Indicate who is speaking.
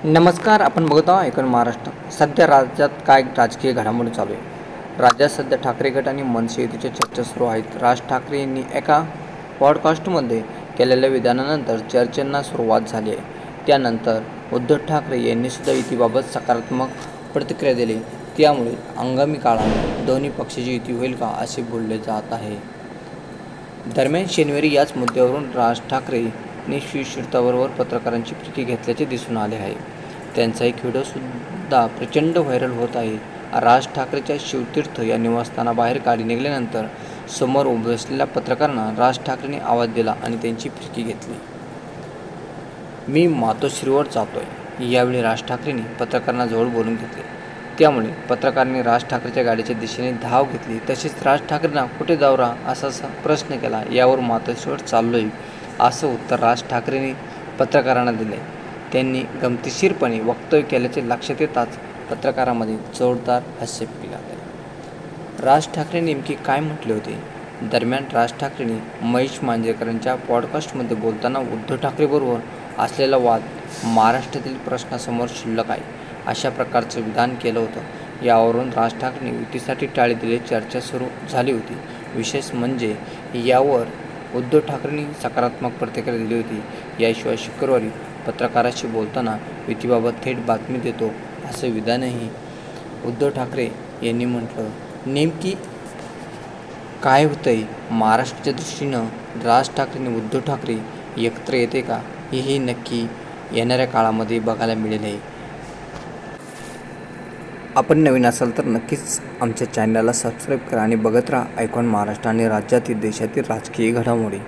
Speaker 1: नमस्कार. आपण बघत आहोत ऐकून महाराष्ट्र. सध्या राज्यात काय राजकीय घडामोडी चालू आहे. राज्यात सध्या ठाकरे गट आणि मनसे युतीच्या चर्चा सुरू आहेत. राज ठाकरे यांनी एका पॉडकास्टमध्ये केलेल्या विधानानंतर चर्चेंना सुरुवात झाली आहे. त्यानंतर उद्धव ठाकरे यांनी सुद्धा युतीबाबत सकारात्मक प्रतिक्रिया दिली. त्यामुळे आगामी काळात दोन्ही पक्षाची युती होईल का असे बोलले जात आहे. दरम्यान शनिवारी याच मुद्द्यावरून राज ठाकरेंनी शिवतीर्थाबरोबर पत्रकारांची प्रतिक्रिया घेतल्याचे दिसून आले आहे. त्यांचा एक व्हिडिओसुद्धा प्रचंड व्हायरल होत आहे. राज ठाकरेच्या शिवतीर्थ या निवासस्थानाबाहेर गाडी निघाल्यानंतर समोर उभे असलेल्या पत्रकारांना राज ठाकरेंनी आवाज दिला आणि त्यांची प्रतिक्रिया घेतली. मी मातोश्रीवर जातोय. यावेळी राज ठाकरेंनी पत्रकारांना जवळ बोलून घेतले. त्यामुळे पत्रकारांनी राज ठाकरेंच्या गाडीच्या दिशेने धाव घेतली. तसेच राज ठाकरेंना कुठे जावरा असा प्रश्न केला. यावर मातोश्रीवर चाललोय असं उत्तर राज ठाकरेंनी पत्रकारांना दिले. त्यांनी गमतीशीरपणे वक्तव्य केल्याचे लक्षात येताच पत्रकारांमध्ये जोरदार हास्य फुलले. राज ठाकरे नेमके काय म्हटले होते? दरम्यान राज ठाकरेंनी महेश मांजरेकरांच्या पॉडकास्टमध्ये बोलताना उद्धव ठाकरेंबरोबर असलेला वाद महाराष्ट्रातील प्रश्नासमोर शिल्लक आहे अशा प्रकारचं विधान केलं होतं. यावरून राज ठाकरेंनी युतीसाठी टाळी दिल्याची चर्चा सुरू झाली होती. विशेष म्हणजे यावर उद्धव ठाकरेंनी सकारात्मक प्रतिक्रिया दिली होती. याशिवाय शुक्रवारी पत्रकारांशी बोलताना युतीबाबत थेट बातमी देतो असं विधानही उद्धव ठाकरे यांनी म्हटलं. नेमकी काय होतंय महाराष्ट्राच्या दृष्टीनं? राज ठाकरे आणि उद्धव ठाकरे एकत्र येते का हे नक्की येणाऱ्या काळामध्ये बघायला मिळेल आहे. आपण नवीन असाल तर नक्कीच आमच्या चॅनलला सबस्क्राईब करा आणि बघत राहा ऐकॉन महाराष्ट्र आणि राज्यातील देशातील राजकीय घडामोडी.